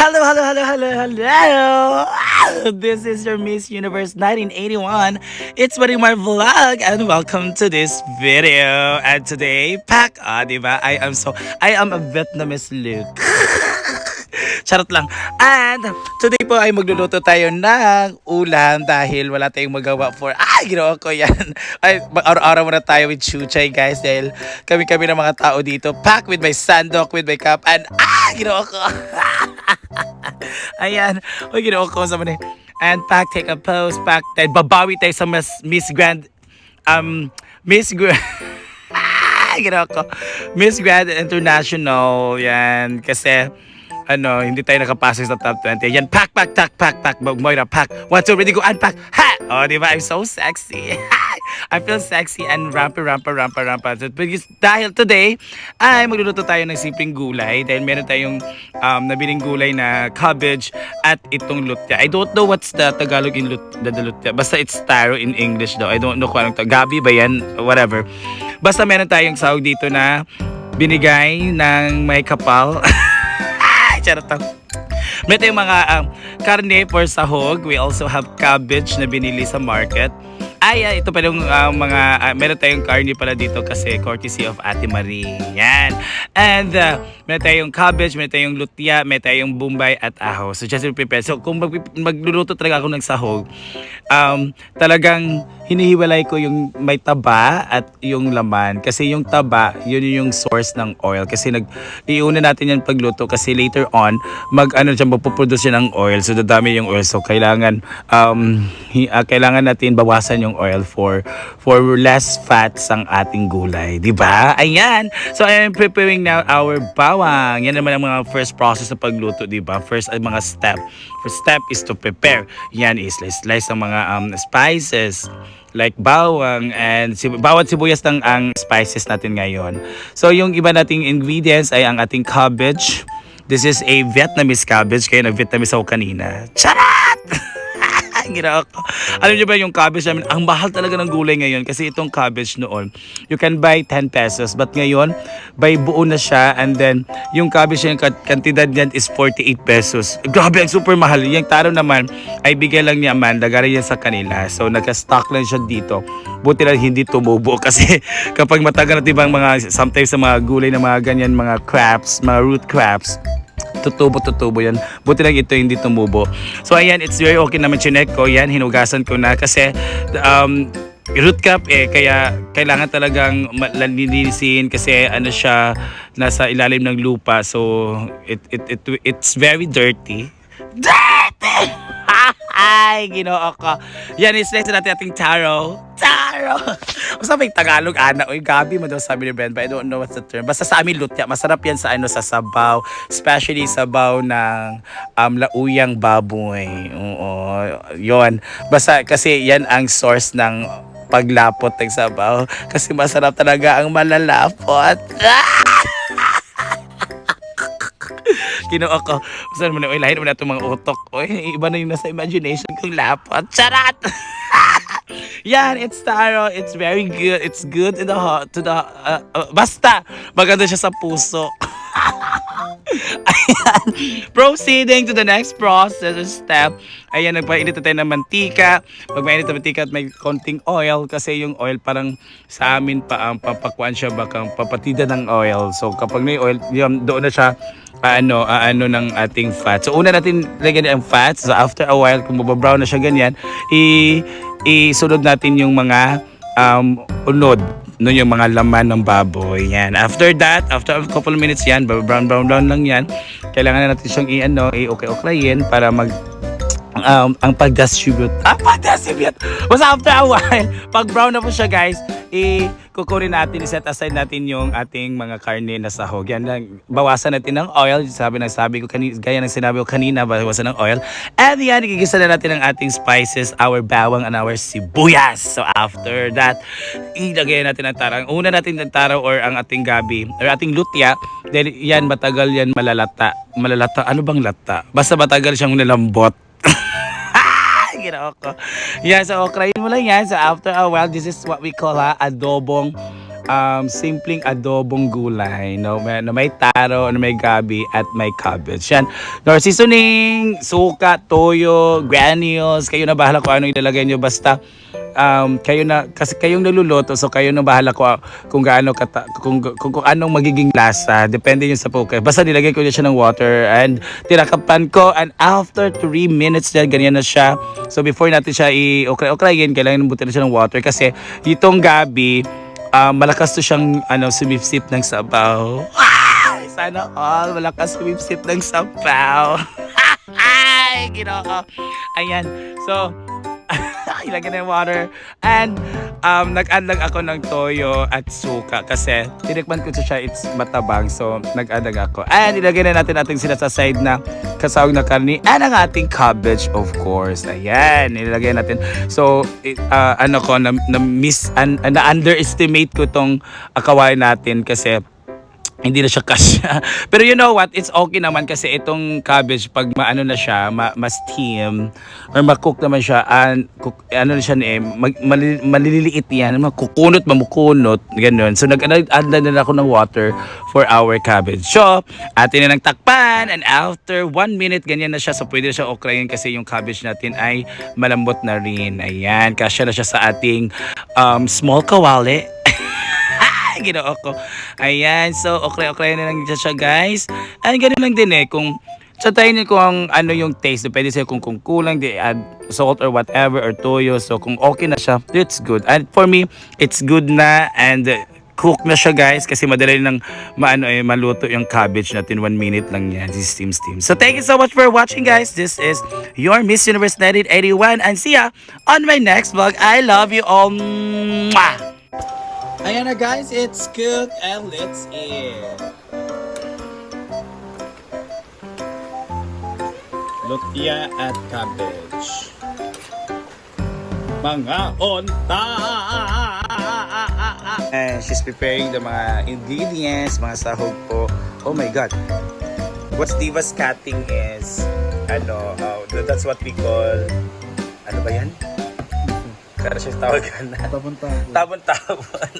Hello, hello, hello, hello, hello. This is your Miss Universe 1981. It's my vlog and welcome to this video. And today, diba? I am a Vietnamese look. Charot lang. And today po ay magluluto tayo ng ulam dahil wala tayong magawa ginawa ko yan. Ay, araw-araw muna tayo with chuchay guys dahil kami ng mga tao dito. Pack with my sandok, with my cup, and ginawa ko. Ayan. Uy, ginawa ko sa mani. And pack, take a pose, pack. Dahil babawi tayo sa Miss Grand, ginawa ko. Miss Grand International. Yan. Kasi, hindi tayo nakapasok sa top 20. Yan, pack. Moira, pack. 1, 2, ready, go, unpack. Ha! Oh, di ba? I'm so sexy. I feel sexy and rampa. So, dahil today, ay magluluto tayo ng simpleng gulay. Dahil meron tayong nabiling gulay na cabbage at itong lutya. I don't know what's the Tagalog in lutya. Basta it's taro in English daw. I don't know kung anong gabi ba yan? Whatever. Basta meron tayong sahog dito na binigay ng may kapal. Charot lang. May tayong mga karne for sahog. We also have cabbage na binili sa market. Ito pa yung meron tayong karne pala dito kasi courtesy of Ate Marie. Yan. And meron tayong cabbage, meron tayong lutya, meron tayong bumbay at aho. So just prepare. So kung magluluto talaga ako ng sahog, talagang hinihiwalay ko yung may taba at yung laman. Kasi yung taba, yun yung source ng oil. Kasi iuna natin yan pagluto kasi later on, magpuproduce yan ng oil. So dadami yung oil. So kailangan natin bawasan yung oil for less fats ang ating gulay, di ba? Ayan. So I am preparing now our bawang. Yan naman ang mga first process sa pagluto, di ba? First ay mga step. First step is to prepare. Yan is slice ang mga spices like bawang and bawat sibuyas ng ang spices natin ngayon. So yung iba nating ingredients ay ang ating cabbage. This is a Vietnamese cabbage, kaya nag-Vietnamese ako kanina. Charot! Ginawa ko. Alam niyo ba yung cabbage namin, ang mahal talaga ng gulay ngayon kasi itong cabbage noon, you can buy 10 pesos but ngayon, buy buo na siya and then yung cabbage yung kantidad niyan is 48 pesos. Grabe, ang super mahal. Yung taro naman ay bigay lang ni Amanda, galing yan sa kanila. So nagka-stock lang siya dito. Buti lang hindi tumubo kasi kapag matagal na tibang sometimes sa mga gulay na mga ganyan, mga crabs, mga root crabs, tutubo yan. Buti lang ito hindi tumubo. So ayan, it's very okay naman chinek ko. Yan, hinugasan ko na kasi root crab kaya kailangan talagang linisin kasi siya nasa ilalim ng lupa. So it's very dirty. Ay, ginoo ko. Yan, is-slice natin ating taro. Basta may Tagalog, Oy, gabi mo daw sabi ni Brenda, but I don't know what's the term. Basta sa amin, lutya. Masarap yan sa sa sabaw. Especially sabaw ng lauyang baboy. Oo, yon. Basta kasi yan ang source ng paglapot ng sabaw. Kasi masarap talaga ang malalapot. Ginoo ko. Saan mo na, lahin mo na itong mga utok. Iba na yung nasa imagination kong lapot. Charat! Yan, it's taro. It's very good. It's good in the basta, maganda siya sa puso. Ayan. Proceeding to the next process step. Ayan, nagpainit tayo ng mantika. Pag mainit ng mantika at may konting oil kasi yung oil parang sa amin papakuan siya bakang papatida ng oil. So kapag may oil, doon na siya ng ating fat. So una natin lagyan ang fat. So after a while, kung mababrown na siya ganyan, isunod natin yung mga unod, yung mga laman ng baboy. Yan. After that, after a couple of minutes yan, brown lang yan. Kailangan na natin siyang okay-okayin para ang pag-distribute. Basta after a while, pag brown na po siya guys, kukunin natin, i-set aside natin yung ating mga karne na sahog. Yan lang, bawasan natin ng oil. Sabi ko kanina, gaya ng sinabi ko kanina, bawasan ng oil. And yan, igigisa na natin ang ating spices, our bawang and our sibuyas. So after that, ilagay natin ang tarang. Una natin ang taraw or ang ating gabi, or ating lutya. Then yan, matagal yan malalata. Ano bang lata? Basta matagal siyang nilambot. Ginawa ko. Yan, so okrayin mo lang yan. So after a while, this is what we call adobong simpleng adobong gulay, no? Na may taro, na may gabi, at may cabbage. Yan. Nor seasoning, suka, toyo, granules, kayo na bahala kung ano ilalagay nyo. Basta, kayo na, kasi kayong naluluto, so kayo na bahala kung gaano, kung anong magiging lasa. Depende yun sa poke. Basta nilagay ko na siya ng water, and tinakapan ko, and after 3 minutes yan, ganyan na siya. So, before natin siya i-okray-okrayin, kailangan buti na siya ng water, kasi itong gabi, malakas to siyang sumipsip ng sabaw. Sana all malakas sumipsip ng sabaw. Ay, ginoo. Ayan. So, ilagay na yung water. And, nag-add lang ako ng toyo at suka kasi tinikman ko siya, it's matabang. So, nag-add lang ako. And, ilagay na natin ating sinasaside na kasawag na karni and ang ating cabbage, of course. Ayan, ilagay natin. So, na-underestimate ko tong akawain natin kasi hindi na siya kasya. Pero you know what? It's okay naman kasi itong cabbage, pag maano na siya, ma-steam, or ma-cook naman siya, ano na siya maliliit yan, mamukunot, ganun. So, nag-add na ako ng water for our cabbage. So, atin na ng takpan, and after 1 minute, ganyan na siya. So, pwede na siya okrayin kasi yung cabbage natin ay malambot na rin. Ayan, kasya na siya sa ating small kawali. Ginoo ko. Ayan. So, okay na lang siya, guys. And ganun lang din kung sa tayo niyo kung ano yung taste. Depende sa'yo kung kulang, di add salt or whatever, or toyo. So, kung okay na siya, it's good. And for me, it's good na, and cook na siya, guys, kasi madali nang maluto yung cabbage natin. 1 minute lang yan. This is steam. So, thank you so much for watching, guys. This is your Miss Universe 1981, and see ya on my next vlog. I love you all. Mwah! Ayan na, guys, it's cooked and let's eat. Lutia at cabbage. Mga onta! And she's preparing the mga ingredients, mga sahog po. Oh my God. What Diva's cutting is, that's what we call, ano ba yan? Kaya siya tawagan na. Tabon-tabon.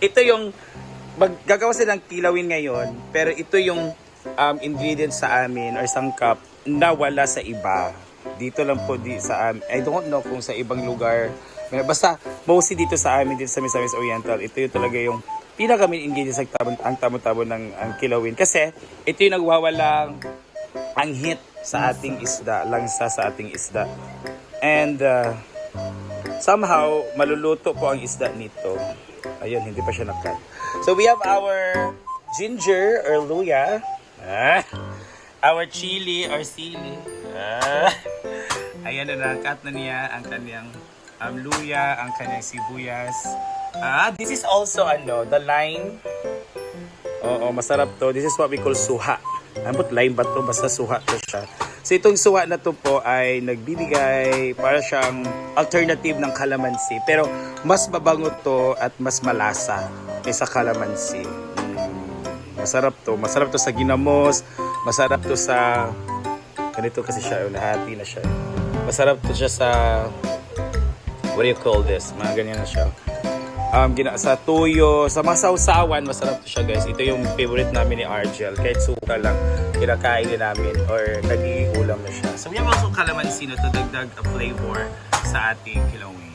Ito yung, gagawa sila ng kilawin ngayon, pero ito yung ingredients sa amin or sangkap na wala sa iba. Dito lang po sa amin. I don't know kung sa ibang lugar. Basta, mostly dito sa amin, dito sa Misamis Oriental, ito yung talaga yung pinaka-main ingredients ang tabon-tabon ng kilawin. Kasi, ito yung nagwawalang ang hit sa ating isda, langsa sa ating isda. And, somehow, maluluto po ang isda nito. Ayun, hindi pa siya nakat. So, we have our ginger or luya. Our chili or sili. Ayan na, nakat na niya ang kanyang luya, ang kanyang sibuyas. This is also, the lime. Oo, masarap to. This is what we call suha. Ano ba lime ba to? Basta suha to siya. So itong suha na to po ay nagbibigay para siyang alternative ng kalamansi. Pero mas mabango to at mas malasa kaysa kalamansi. Masarap to. Masarap to sa ginamos. Masarap to sa... Ganito kasi siya. Nahati na siya. Masarap to siya sa... What do you call this? Mga ganyan na siya. Sa tuyo, sa mga sausawan, masarap to siya, guys. Ito yung favorite namin ni Argel. Kahit suka lang, kinakain din namin or nag-iulam na siya. So we have also calamansi to dagdag a flavor sa ating kilawin.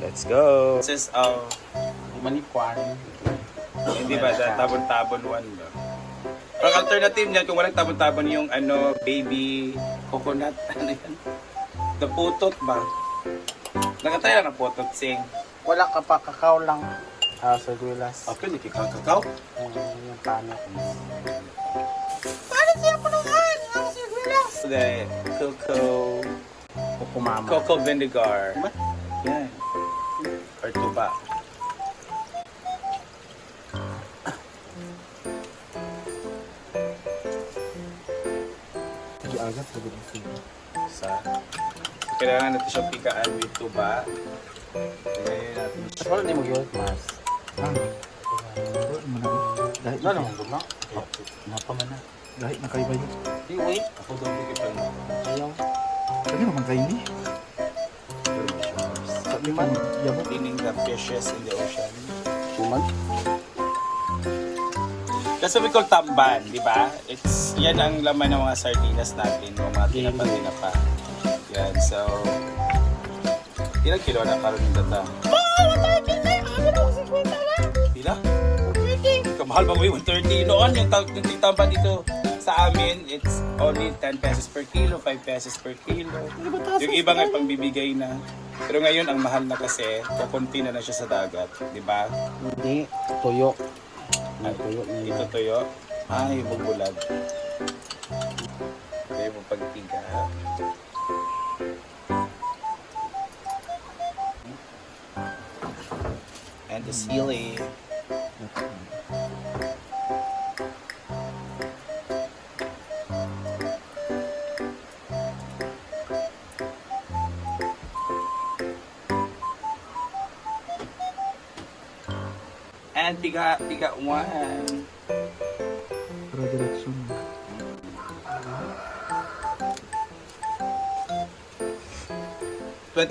Let's go! This is manikwan. Hindi ba? Tabon-tabon one ba? Ang alternative niya, kung walang tabon-tabon yung baby coconut, ano yan? The putot ba? Nakataya lang ng putot, sing. Wala ka pa, kakao lang. Sa gulas. Okay, nakikakakaw. Yung paano. Paano siya punuhan? Ang sigulas? The cocoa vinegar. Yan. Or tuba. Agad sa gulas. Kailangan natin siyang pikaan with tuba. Kaya natin siya. Wala na mo yun, Mars. Dahil na naman guma. Napa man na. Dahil na kayo ba yun? Di, wait. Ako daw hindi kita mo. Ayaw. Kaya naman kayo ni. Cleaning the fishes in the ocean. Human? That's what we call tamban, di ba? Yan ang laman ng mga sardinas natin, mga tinapa-tinapa. Yan, so... Ilang kilo na karoon yung data? Pila? Kamahal ba mo yung 130? Noon, yung tamban dito sa amin, it's only 10 pesos per kilo, 5 pesos per kilo. Yung iba nga pangbibigay na. Pero ngayon, ang mahal na kasi, kukunti na siya sa dagat, di ba? Hindi. Tuyo. May tuyo na Ito yan. tuyo. Ay, bugbulag. Okay, mo pagtiga. And the sili. And tiga one. Para direksyon.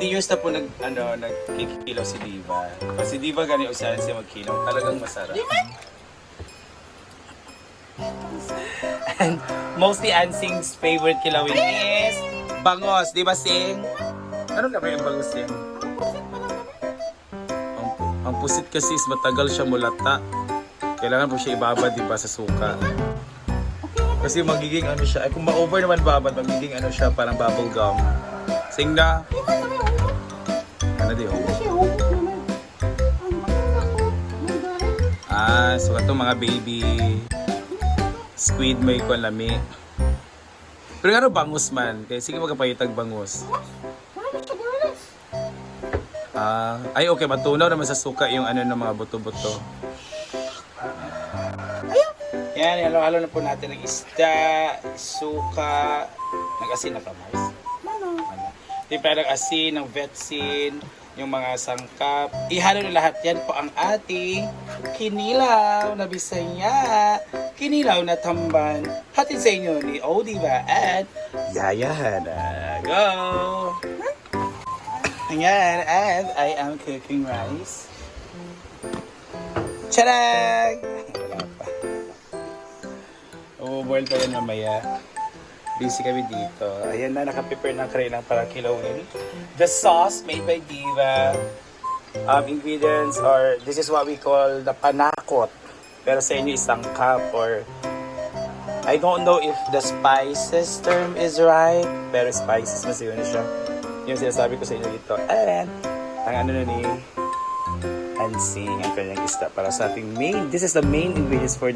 Years na po nagkikilaw si Diva. Kasi Diva ganyan usahan siya magkilaw. Talagang masarap. And mostly Ansing's favorite kilawin is bangos. Di ba, Sing? Ano na ba yung bangos, Sing? Ang pusit kasi is matagal siya mulata. Kailangan po siya ibabad, di ba, sa suka. Kasi magiging ano siya. Ay, kung ma-over naman babad, magiging ano siya, parang bubble gum. Sing na. Ano di, oh? So ito mga baby squid may ko lami. Pero ano bangus man? Kaya sige magkapayitag bangus. Ay okay, matunaw naman sa suka yung ano ng mga buto-buto. Yan, halo-halo na po natin ng isda, suka, nag-asin na pa, Mars? Tipla ng asin, ng vetsin, yung mga sangkap. Ihalo na lahat yan po ang ating kinilaw na Bisaya, kinilaw na tamban. Hatid sa inyo ni Odiva at Yaya Hana. Go! Ayan, and I am cooking rice. Charang! Wala pa. Boil pa yan mamaya. Busy kami dito. Ayan na, nakaprepare ng kailang para kilawin. The sauce made by Diva. Ingredients are, this is what we call the panakot. Pero sa inyo isang cup or I don't know if the spices term is right. Pero spices mas yun siya. Yung sinasabi ko sa inyo dito. And ang ano na ni Ansing ang kanyang isda para sa ating main. This is the main ingredients for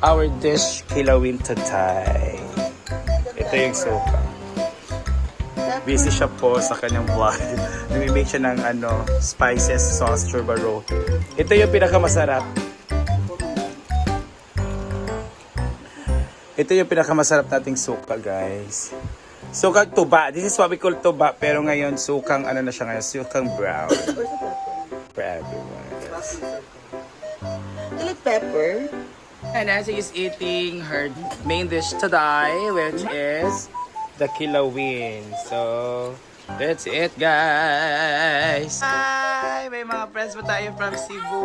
our dish kilawin tatay. Ito yung suka. Busy siya po sa kanyang vlog. Nami-make siya ng spices sauce churro. Ito yung pinakamasarap. Ito yung pinakamasarap nating suka, guys. Sukang tuba. This is what we call tuba. Pero ngayon, sukang ano na siya ngayon? Sukang brown. For everyone. Yes. You like pepper? And Nancy is eating her main dish today, which is the kilawin. So, that's it, guys. Hi! May mga friends pa tayo from Cebu.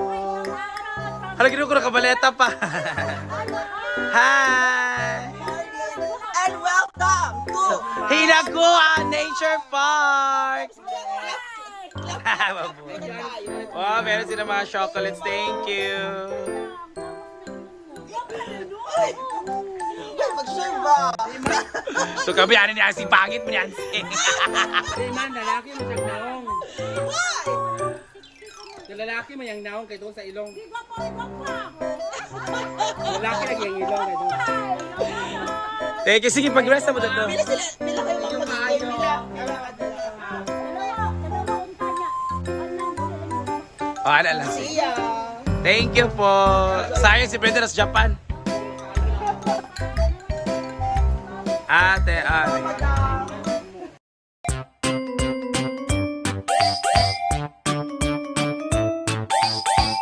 Hala, ginawa ko na kabaleta pa. Hi! And welcome to Hinaguan Nature Park! Wow, meron sila mga chocolates. Thank you. mag-serve ba? So kami, ano niya, si pangit mo niyan. Hey man, lalaki mo siyang naong. Why? Yung lalaki mo yung naong kay doon sa ilong. Lalaki lagi yung ilong kay doon. Thank you. Sige, pag-rest na mo dito. Pila kayo magpapagayon nila. Oh, ano lang. Siya. Thank you po. Sayang si Brenda nasa Japan. Ate,